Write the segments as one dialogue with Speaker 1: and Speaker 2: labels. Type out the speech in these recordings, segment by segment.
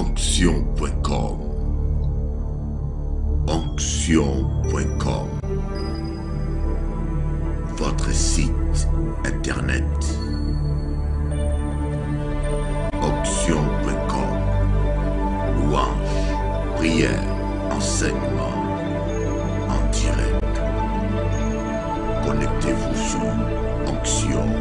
Speaker 1: Onction.com. Onction.com. Votre site internet. Onction.com. Louange, prière, enseignement en direct. Connectez-vous sur Onction.com.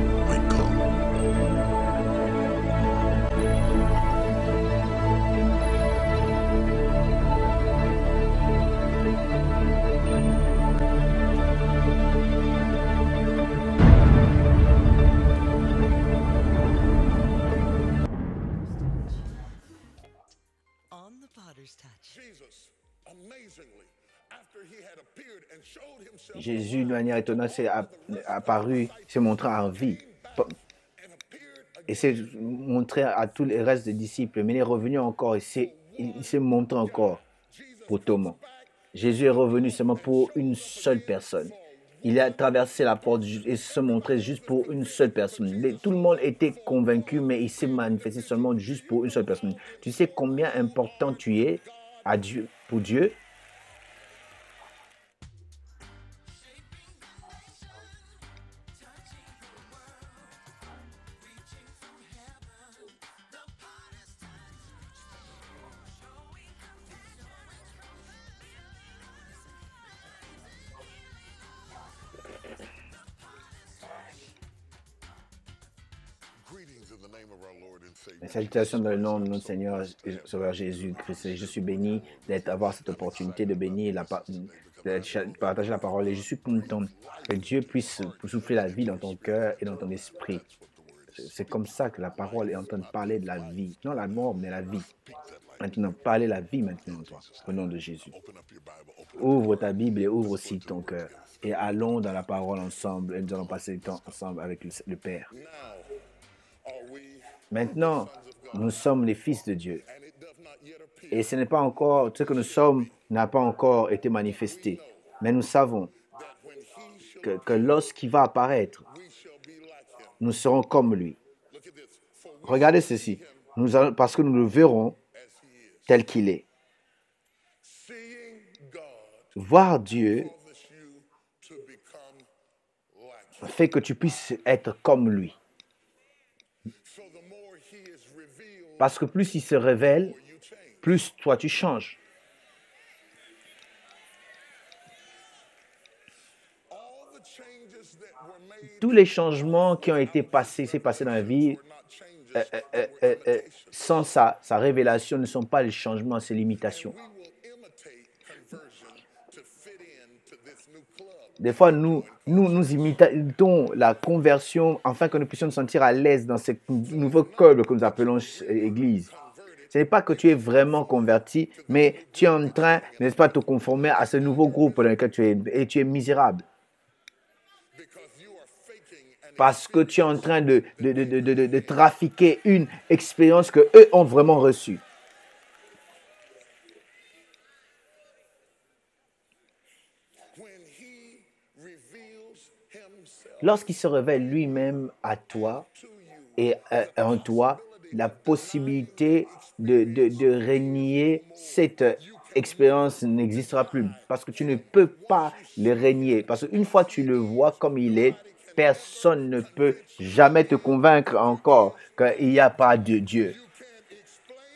Speaker 2: Jésus, de manière étonnante, s'est apparu, s'est montré en vie. Et s'est montré à tous les restes des disciples. Mais il est revenu encore, il s'est montré encore pour Thomas. Jésus est revenu seulement pour une seule personne. Il a traversé la porte et se montré juste pour une seule personne. Tout le monde était convaincu, mais il s'est manifesté seulement juste pour une seule personne. Tu sais combien important tu es à Dieu, pour Dieu? Salutations dans le nom de notre Seigneur et Sauveur Jésus-Christ. Je suis béni d'avoir cette opportunité de bénir, de partager la parole. Et je suis content que Dieu puisse souffler la vie dans ton cœur et dans ton esprit. C'est comme ça que la parole est en train de parler de la vie. Non la mort, mais la vie. Maintenant, parler la vie maintenant, toi, au nom de Jésus. Ouvre ta Bible et ouvre aussi ton cœur. Et allons dans la parole ensemble. Et nous allons passer du temps ensemble avec le Père. Maintenant, nous sommes les fils de Dieu. Et ce n'est pas encore, ce que nous sommes n'a pas encore été manifesté. Mais nous savons que lorsqu'il va apparaître, nous serons comme lui. Regardez ceci. Parce que nous le verrons tel qu'il est. Voir Dieu fait que tu puisses être comme lui. Parce que plus il se révèle, plus toi tu changes. Tous les changements qui ont été passés dans la vie, sans sa révélation, ne sont pas les changements, c'est l'imitation. Des fois, nous imitons la conversion afin que nous puissions nous sentir à l'aise dans ce nouveau club que nous appelons Église. Ce n'est pas que tu es vraiment converti, mais tu es en train, n'est-ce pas, de te conformer à ce nouveau groupe dans lequel tu es, et tu es misérable. Parce que tu es en train de trafiquer une expérience qu'eux ont vraiment reçue. Lorsqu'il se révèle lui-même à toi et en toi, la possibilité de régner cette expérience n'existera plus. Parce que tu ne peux pas le régner. Parce qu'une fois que tu le vois comme il est, personne ne peut jamais te convaincre encore qu'il n'y a pas de Dieu.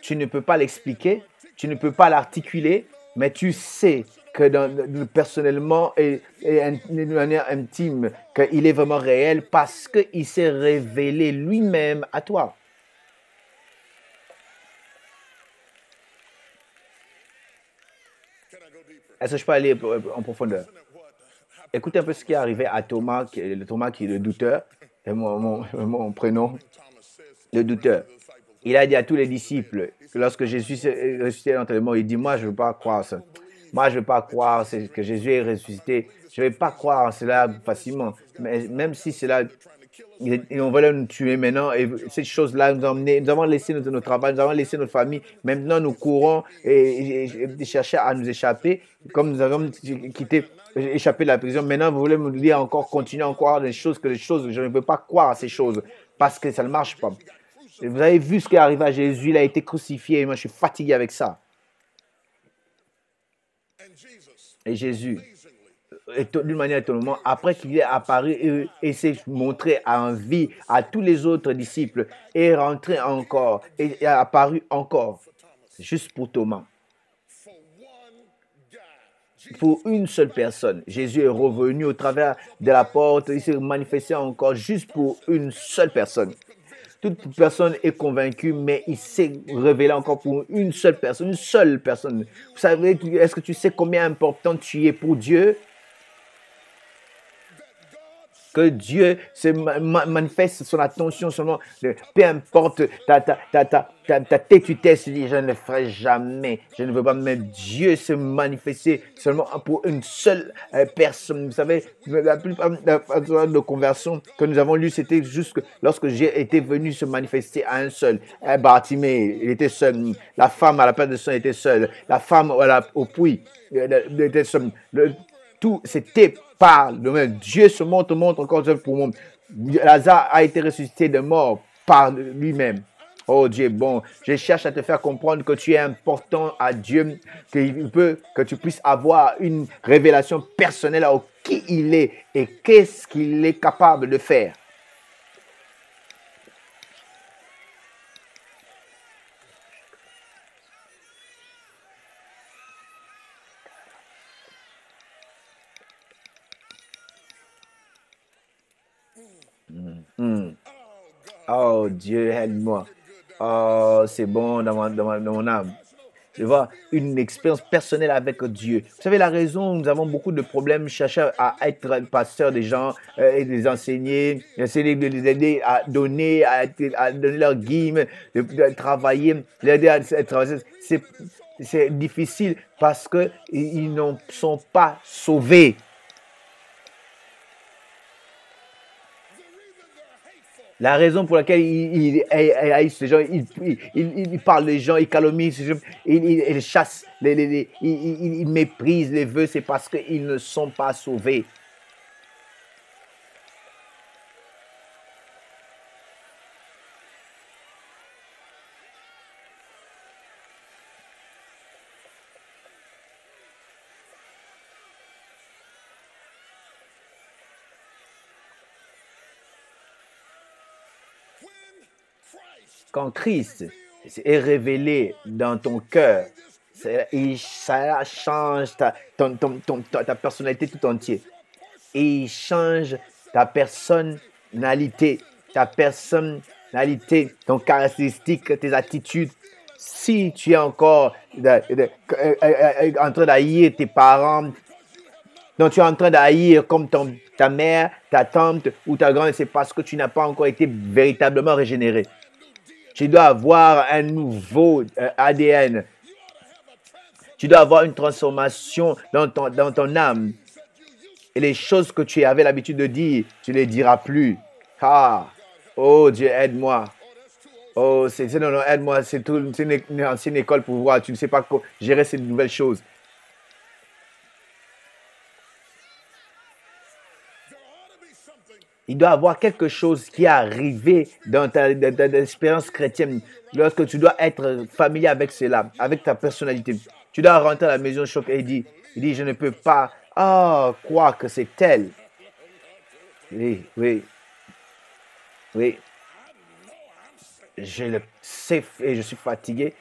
Speaker 2: Tu ne peux pas l'expliquer, tu ne peux pas l'articuler, mais tu sais que personnellement et de manière intime, qu'il est vraiment réel parce qu'il s'est révélé lui-même à toi. Est-ce que je peux aller en profondeur? Écoutez un peu ce qui est arrivé à Thomas, qui est le douteur, et mon prénom, le douteur. Il a dit à tous les disciples, que lorsque Jésus est ressuscité dans les morts, il dit, moi je ne veux pas croire ça. Moi, je ne veux pas croire que Jésus est ressuscité. Je ne vais pas croire en cela facilement. Mais même si cela, on va nous tuer maintenant. Et ces choses-là nous ont emmenés. Nous avons laissé notre travail, nous avons laissé notre famille. Maintenant, nous courons et chercher à nous échapper. Comme nous avons échappé de la prison. Maintenant, vous voulez me dire encore, continuer à croire des choses, je ne peux pas croire à ces choses parce que ça ne marche pas. Vous avez vu ce qui est arrivé à Jésus, il a été crucifié, et moi je suis fatigué avec ça. Et Jésus, d'une manière étonnante, après qu'il est apparu et s'est montré en vie à tous les autres disciples, et est rentré encore, et est apparu encore, juste pour Thomas. Pour une seule personne. Jésus est revenu au travers de la porte, il s'est manifesté encore juste pour une seule personne. Toute personne est convaincue, mais il s'est révélé encore pour une seule personne, une seule personne. Vous savez, est-ce que tu sais combien important tu es pour Dieu? Que Dieu se manifeste son attention seulement, peu importe ta têtutesse, dit je ne le ferai jamais, je ne veux pas, mais Dieu se manifester seulement pour une seule personne. Vous savez, la plupart de conversions que nous avons lues, c'était juste lorsque j'ai été venu se manifester à un seul. Bartimée, il était seul. La femme à la perte de sang était seule. La femme au puits était seule. Tout, c'était par le même. Dieu se montre encore pour moi. Lazare a été ressuscité de mort par lui-même. Oh Dieu, bon, je cherche à te faire comprendre que tu es important à Dieu, que tu puisses avoir une révélation personnelle à qui il est et qu'est-ce qu'il est capable de faire. Oh Dieu, aide-moi. Oh, c'est bon dans mon âme. Je vois une expérience personnelle avec Dieu. Vous savez, la raison, nous avons beaucoup de problèmes, chercher à être pasteur des gens et les enseigner, essayer de les aider à donner leur guime, de travailler, l'aider à travailler. C'est difficile parce qu'ils ne sont pas sauvés. La raison pour laquelle il haït ces gens, il parle des gens, il calomnie ces gens, il chasse, il méprise les vœux, c'est parce qu'ils ne sont pas sauvés. Quand Christ est révélé dans ton cœur, ça change ta personnalité tout entière. Et il change ta personnalité, ton caractéristique, tes attitudes. Si tu es encore en train d'haïr tes parents, donc tu es en train d'haïr comme ta mère, ta tante ou ta grand-mère, c'est parce que tu n'as pas encore été véritablement régénéré. Tu dois avoir un nouveau ADN. Tu dois avoir une transformation dans ton âme. Et les choses que tu avais l'habitude de dire, tu ne les diras plus. Ah, oh Dieu, aide-moi. Oh, non, aide-moi. C'est une ancienne école pour voir. Tu ne sais pas gérer ces nouvelles choses. Il doit y avoir quelque chose qui est arrivé dans ta expérience chrétienne lorsque tu dois être familier avec cela, avec ta personnalité. Tu dois rentrer à la maison choc et il dit, je ne peux pas croire que c'est elle. Oui. Je le sais et je suis fatigué.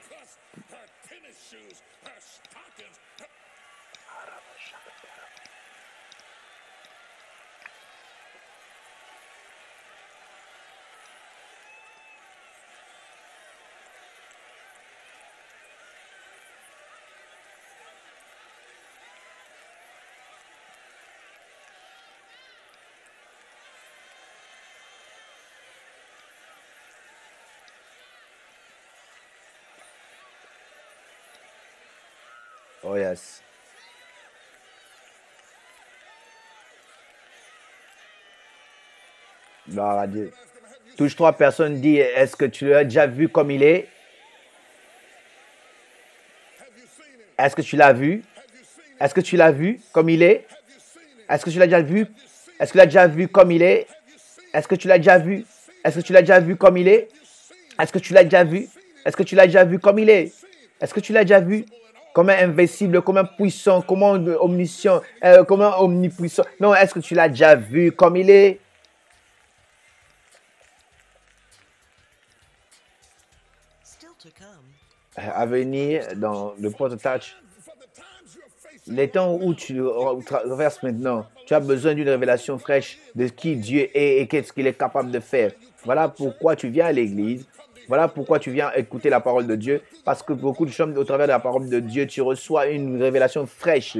Speaker 2: Oh yes. Gloire à Dieu. Touche trois personnes, dis, est-ce que tu l'as déjà vu comme il est? Est-ce que tu l'as vu? Est-ce que tu l'as vu comme il est? Est-ce que tu l'as déjà vu? Est-ce que tu l'as déjà vu comme il est? Est-ce que tu l'as déjà vu? Est-ce que tu l'as déjà vu comme il est? Est-ce que tu l'as déjà vu? Est-ce que tu l'as déjà vu comme il est? Est-ce que tu l'as déjà vu? Comme un invincible, comme un puissant, comme un omniscient, comme un omnipuissant. Non, est-ce que tu l'as déjà vu comme il est? À venir dans le prototype. Les temps où tu traverses maintenant, tu as besoin d'une révélation fraîche de qui Dieu est et qu'est-ce qu'il est capable de faire. Voilà pourquoi tu viens à l'église. Voilà pourquoi tu viens écouter la parole de Dieu. Parce que beaucoup de choses, au travers de la parole de Dieu, tu reçois une révélation fraîche.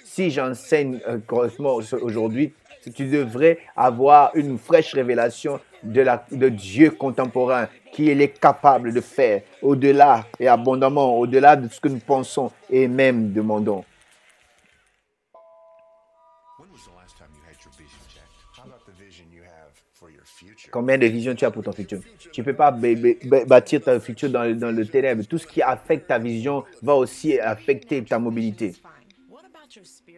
Speaker 2: Si j'enseigne correctement aujourd'hui, tu devrais avoir une fraîche révélation de Dieu contemporain qui il est capable de faire au-delà et abondamment, au-delà de ce que nous pensons et même demandons. Combien de visions tu as pour ton futur? Tu ne peux pas bâtir ton futur dans le ténèbre. Tout ce qui affecte ta vision va aussi affecter ta mobilité.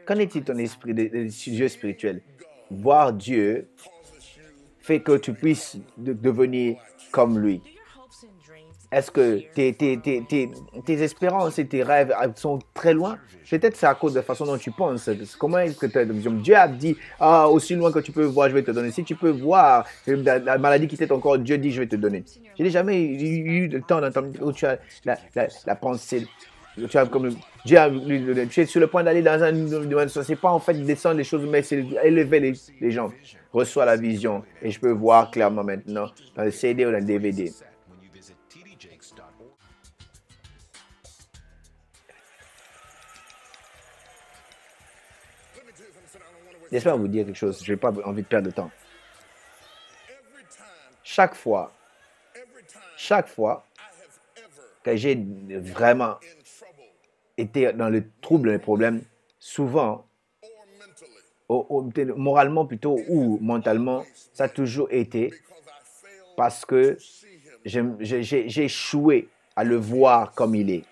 Speaker 2: Qu'en est-il de ton esprit, de Dieu spirituel? Voir Dieu fait que tu puisses devenir comme lui. Est-ce que tes espérances et tes rêves sont très loin? Peut-être c'est à cause de la façon dont tu penses. Comment est-ce que tu as une vision? Dieu a dit, aussi loin que tu peux voir, je vais te donner. Si tu peux voir la maladie qui t'est encore, Dieu dit, je vais te donner. Je n'ai jamais eu le temps d'entendre où tu as la pensée. Tu as comme Dieu tu es sur le point d'aller dans un domaine. Ce n'est pas en fait descendre les choses, mais c'est élever les gens. Reçois la vision et je peux voir clairement maintenant dans le CD ou dans le DVD. J'espère vous dire quelque chose. Je n'ai pas envie de perdre de temps. Chaque fois que j'ai vraiment été dans le trouble, les problèmes, souvent, moralement plutôt ou mentalement, ça a toujours été parce que j'ai échoué à le voir comme il est.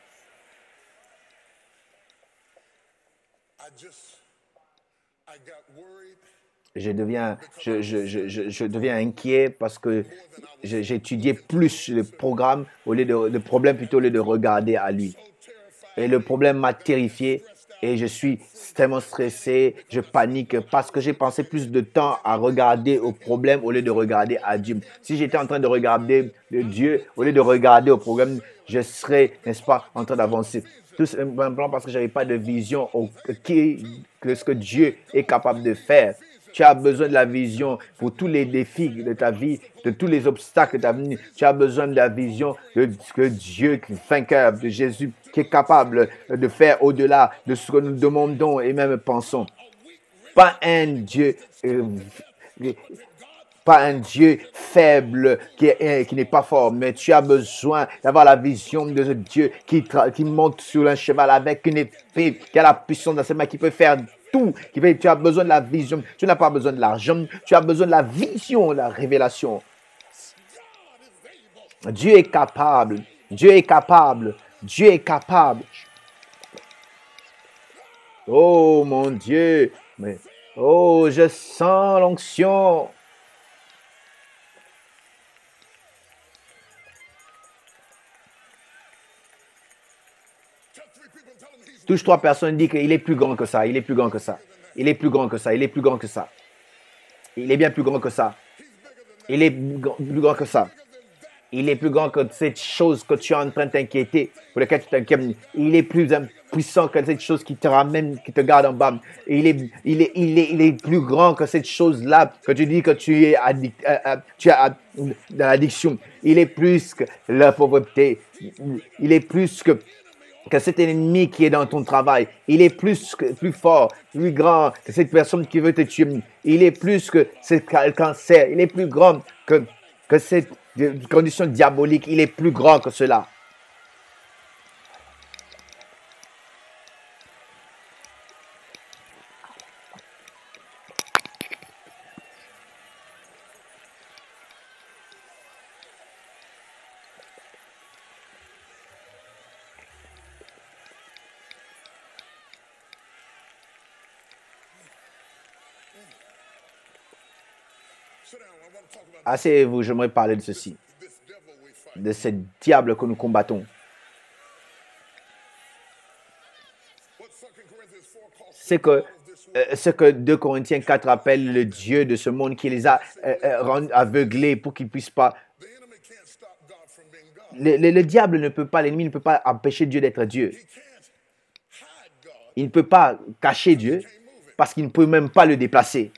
Speaker 2: Je deviens inquiet parce que j'ai étudié plus le programme le problème plutôt au lieu de regarder à lui. Et le problème m'a terrifié et je suis tellement stressé, je panique parce que j'ai passé plus de temps à regarder au problème au lieu de regarder à Dieu. Si j'étais en train de regarder Dieu au lieu de regarder au problème, je serais, n'est-ce pas, en train d'avancer. Tout simplement parce que je n'avais pas de vision de ce que Dieu est capable de faire. Tu as besoin de la vision pour tous les défis de ta vie, de tous les obstacles de ta vie. Tu as besoin de la vision de ce que Dieu, vainqueur de Jésus, qui est capable de faire au-delà de ce que nous demandons et même pensons. Pas un Dieu faible qui n'est pas fort, mais tu as besoin d'avoir la vision de ce Dieu qui monte sur un cheval avec une épée, qui a la puissance dans ses mains, qui peut faire tout. Tu as besoin de la vision. Tu n'as pas besoin de l'argent. Tu as besoin de la vision, la révélation. Dieu est capable. Dieu est capable. Dieu est capable. Oh mon Dieu. Mais, oh, je sens l'onction. Touche 3 personnes, dit qu'il est plus grand que ça, il est plus grand que ça. Il est plus grand que ça, il est plus grand que ça. Il est bien plus grand que ça. Il est plus grand que ça. Il est plus grand que cette chose que tu es en train de t'inquiéter, pour laquelle tu t'inquiètes. Il est plus puissant que cette chose qui te ramène, qui te garde en bas. Il est plus grand que cette chose-là que tu dis que tu es dans l'addiction. Il est plus que la pauvreté. Il est plus que cet ennemi qui est dans ton travail. Il est plus fort, plus grand que cette personne qui veut te tuer. Il est plus que ce cancer. Il est plus grand que cette condition diabolique. Il est plus grand que cela. Asseyez-vous, j'aimerais parler de ceci. de ce diable que nous combattons. C'est que ce que 2 Corinthiens 4 appelle le Dieu de ce monde qui les a rendus aveuglés pour qu'ils ne puissent pas. Le diable ne peut pas, l'ennemi ne peut pas empêcher Dieu d'être Dieu. Il ne peut pas cacher Dieu parce qu'il ne peut même pas le déplacer.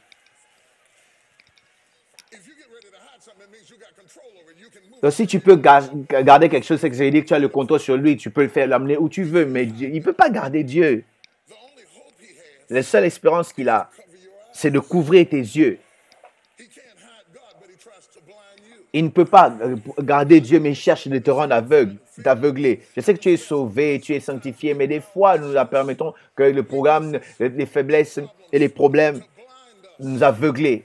Speaker 2: Donc, si tu peux garder quelque chose, c'est que ça veut dire que tu as le contrôle sur lui, tu peux le faire l'amener où tu veux, mais Dieu, il ne peut pas garder Dieu. La seule espérance qu'il a, c'est de couvrir tes yeux. Il ne peut pas garder Dieu, mais il cherche de te rendre aveugle, d'aveugler. Je sais que tu es sauvé, tu es sanctifié, mais des fois, nous nous permettons que le programme, les faiblesses et les problèmes nous aveuglent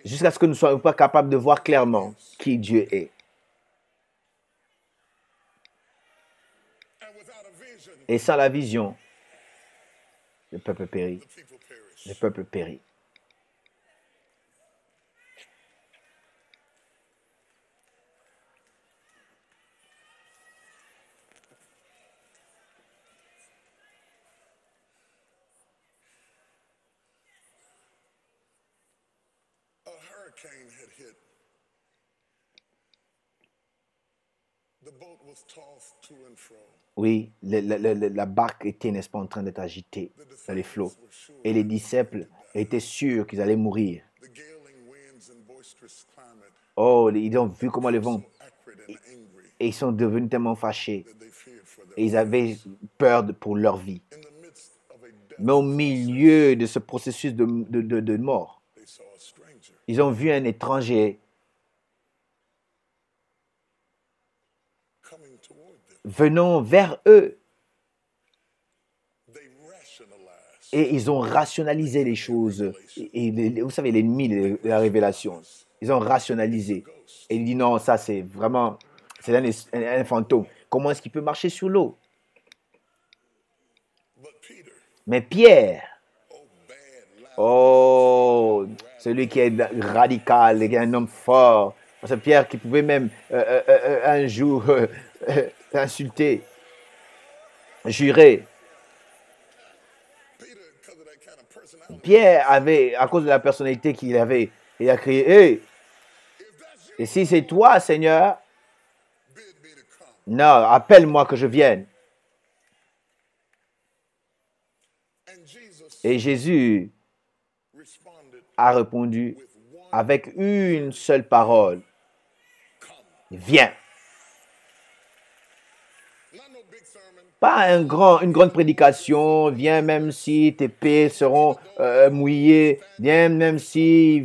Speaker 2: jusqu'à ce que nous ne soyons pas capables de voir clairement qui Dieu est. Et sans la vision, le peuple périt. Le peuple périt. Oui, la barque était, n'est-ce pas, en train d'être agitée dans les flots. Et les disciples étaient sûrs qu'ils allaient mourir. Oh, ils ont vu comment le vent. Et ils sont devenus tellement fâchés. Et ils avaient peur pour leur vie. Mais au milieu de ce processus de mort, ils ont vu un étranger venant vers eux. Et ils ont rationalisé les choses. Et vous savez, l'ennemi de la révélation, ils ont rationalisé. Et il dit non, ça c'est vraiment, c'est un fantôme. Comment est-ce qu'il peut marcher sur l'eau? Mais Pierre, oh, celui qui est radical, qui est un homme fort, c'est Pierre qui pouvait même un jour insulter, jurer. Pierre avait, à cause de la personnalité qu'il avait, il a crié, « Hey, et si c'est toi, Seigneur, non, appelle-moi que je vienne. » Et Jésus a répondu avec une seule parole, « Viens. » Pas une grande prédication, viens même si tes pieds seront mouillés, viens même si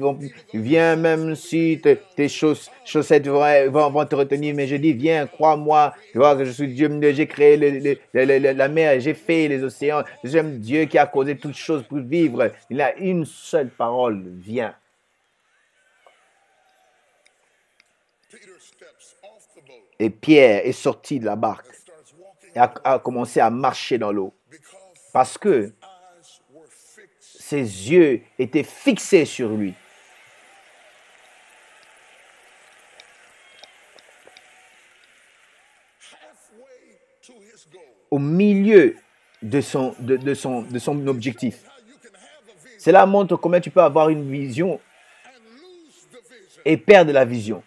Speaker 2: tes chaussettes vont te retenir, mais je dis viens, crois-moi, tu vois que je suis Dieu, j'ai créé la mer, j'ai fait les océans, je suis un Dieu qui a causé toutes choses pour vivre. Il a une seule parole, viens. Et Pierre est sorti de la barque et a commencé à marcher dans l'eau parce que ses yeux étaient fixés sur lui. Au milieu de son objectif. Cela montre comment tu peux avoir une vision et perdre la vision.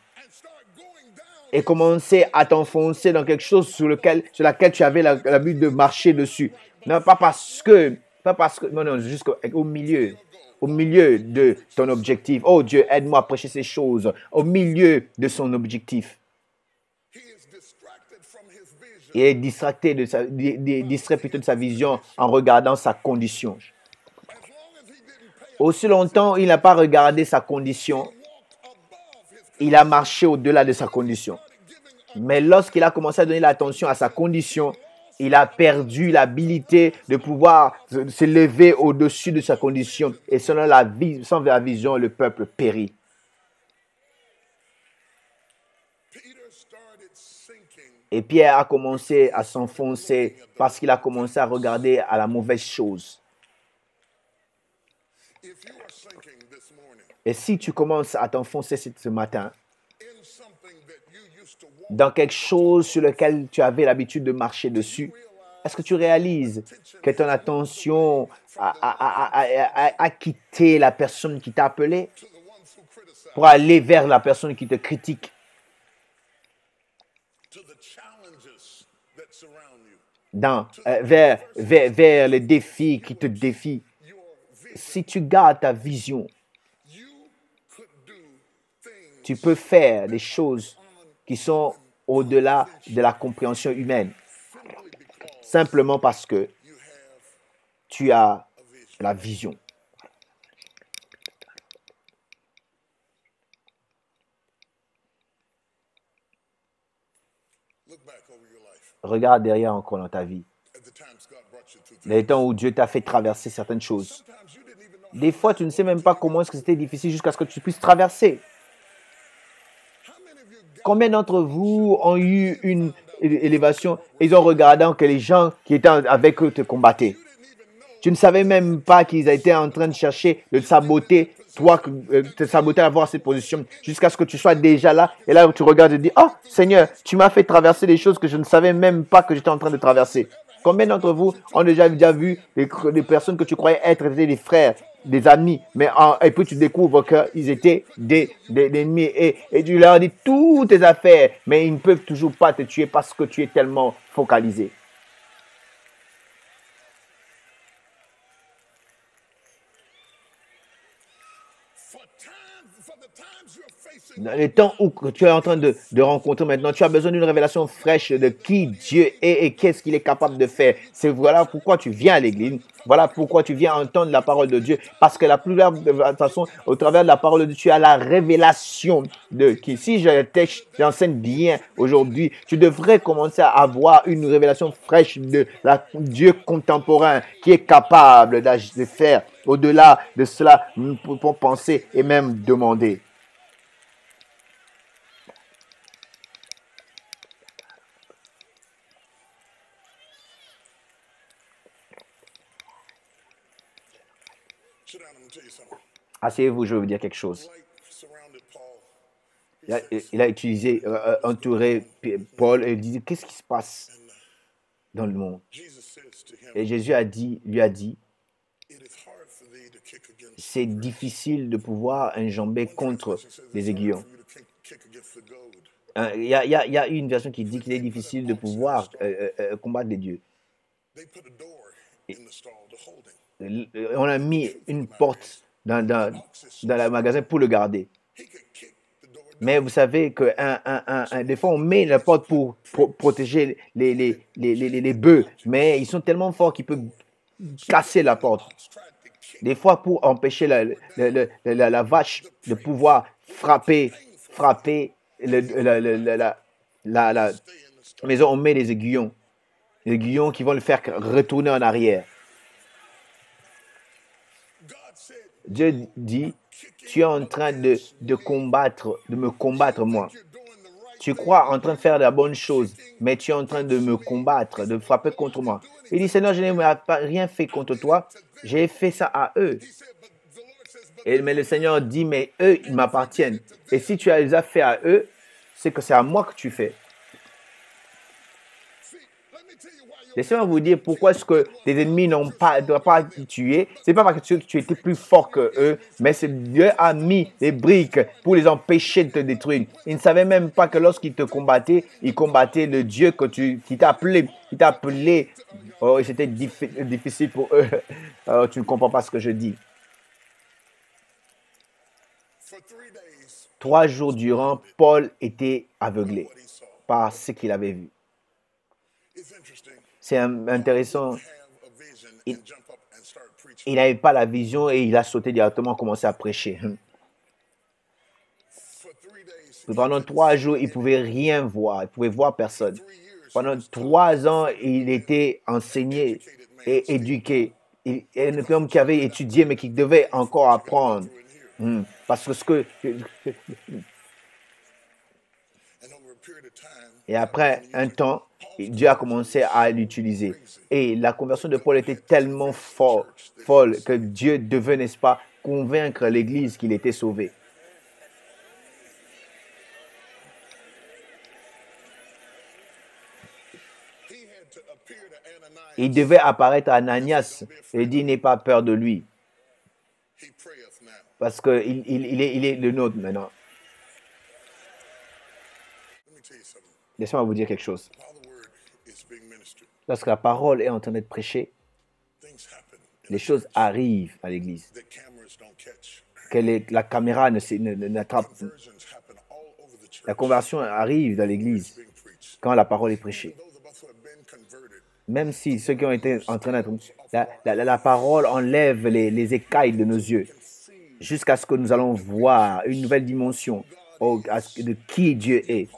Speaker 2: Et commencer à t'enfoncer dans quelque chose sur laquelle tu avais l'habitude de marcher dessus. Non, pas parce que, non, jusqu'au milieu de ton objectif. Oh Dieu, aide-moi à prêcher ces choses. Au milieu de son objectif. Il est distrait plutôt de sa vision en regardant sa condition. Aussi longtemps, il n'a pas regardé sa condition. Il a marché au-delà de sa condition. Mais lorsqu'il a commencé à donner l'attention à sa condition, il a perdu l'habilité de pouvoir s'élever au-dessus de sa condition. Et sans la vision, le peuple périt. Et Pierre a commencé à s'enfoncer parce qu'il a commencé à regarder à la mauvaise chose. Et si tu commences à t'enfoncer ce matin dans quelque chose sur lequel tu avais l'habitude de marcher dessus? Est-ce que tu réalises que ton attention a quitté la personne qui t'a appelé pour aller vers la personne qui te critique? Vers les défis qui te défient. Si tu gardes ta vision, tu peux faire des choses qui sont au-delà de la compréhension humaine. Simplement parce que tu as la vision. Regarde derrière encore dans ta vie. Les temps où Dieu t'a fait traverser certaines choses. Des fois, tu ne sais même pas comment est-ce que c'était difficile jusqu'à ce que tu puisses traverser. Combien d'entre vous ont eu une élévation et ils ont regardé que les gens qui étaient avec eux te combattaient? Tu ne savais même pas qu'ils étaient en train de chercher de saboter, toi, te saboter à avoir cette position jusqu'à ce que tu sois déjà là. Et là, tu regardes et dis, oh Seigneur, tu m'as fait traverser des choses que je ne savais même pas que j'étais en train de traverser. Combien d'entre vous ont déjà vu des personnes que tu croyais être des frères, des amis, et puis tu découvres qu'ils étaient des ennemis et tu leur dis toutes tes affaires, mais ils ne peuvent toujours pas te tuer parce que tu es tellement focalisé. Dans les temps où tu es en train de rencontrer maintenant, tu as besoin d'une révélation fraîche de qui Dieu est et qu'est-ce qu'il est capable de faire. C'est voilà pourquoi tu viens à l'église. Voilà pourquoi tu viens entendre la parole de Dieu. Parce que la plupart de toute façon, au travers de la parole de Dieu, tu as la révélation de qui. Si j'enseigne bien aujourd'hui, tu devrais commencer à avoir une révélation fraîche de Dieu contemporain qui est capable de faire au-delà de cela pour penser et même demander. Asseyez-vous, je vais vous dire quelque chose. Il a utilisé, entouré Paul et il disait, qu'est-ce qui se passe dans le monde? Et Jésus lui a dit, c'est difficile de pouvoir enjamber contre les aiguillons. Il y a une version qui dit qu'il est difficile de pouvoir combattre les dieux. On a mis une porte dans le magasin pour le garder. Mais vous savez que des fois, on met la porte pour protéger les bœufs, mais ils sont tellement forts qu'ils peuvent casser la porte. Des fois, pour empêcher la vache de pouvoir frapper la maison, on met des aiguillons. Des aiguillons qui vont le faire retourner en arrière. Dieu dit, tu es en train de me combattre moi. Tu crois en train de faire la bonne chose, mais tu es en train de me combattre, de frapper contre moi. Il dit, Seigneur, je n'ai rien fait contre toi, j'ai fait ça à eux. Mais le Seigneur dit, mais eux, ils m'appartiennent. Et si tu les as fait à eux, c'est que c'est à moi que tu fais. Laissez-moi vous dire pourquoi est-ce que tes ennemis n'ont pas tué. Ce n'est pas parce que tu étais plus fort que eux, mais c'est Dieu a mis des briques pour les empêcher de te détruire. Ils ne savaient même pas que lorsqu'ils te combattaient, ils combattaient le Dieu qui t'a appelé. Oh, c'était difficile pour eux. Alors, tu ne comprends pas ce que je dis. 3 jours durant, Paul était aveuglé par ce qu'il avait vu. C'est intéressant. Il n'avait pas la vision et il a sauté directement, commencé à prêcher. Pendant 3 jours, il ne pouvait rien voir. Il ne pouvait voir personne. Pendant 3 ans, il était enseigné et éduqué. Un homme qui avait étudié, mais qui devait encore apprendre. Parce que Et après un temps, Dieu a commencé à l'utiliser. Et la conversion de Paul était tellement folle que Dieu devait, n'est-ce pas, convaincre l'Église qu'il était sauvé. Il devait apparaître à Ananias et dit, n'aie pas peur de lui. Parce qu'il est le nôtre maintenant. Laissez-moi vous dire quelque chose. Lorsque la parole est en train d'être prêchée, les choses arrivent à l'église. La caméra n'attrape. La conversion arrive dans l'église quand la parole est prêchée. Même si ceux qui ont été en train d'être... La parole enlève les écailles de nos yeux jusqu'à ce que nous allons voir une nouvelle dimension de qui Dieu est.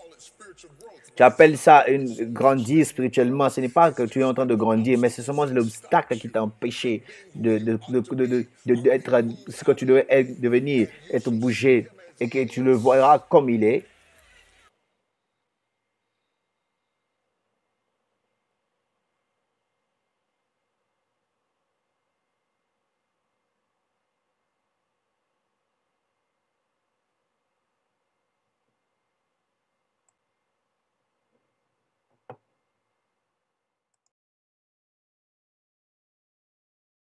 Speaker 2: Tu appelles ça grandir spirituellement. Ce n'est pas que tu es en train de grandir, mais c'est seulement l'obstacle qui t'a empêché d'être ce que tu devais devenir, être bougé, et que tu le verras comme il est.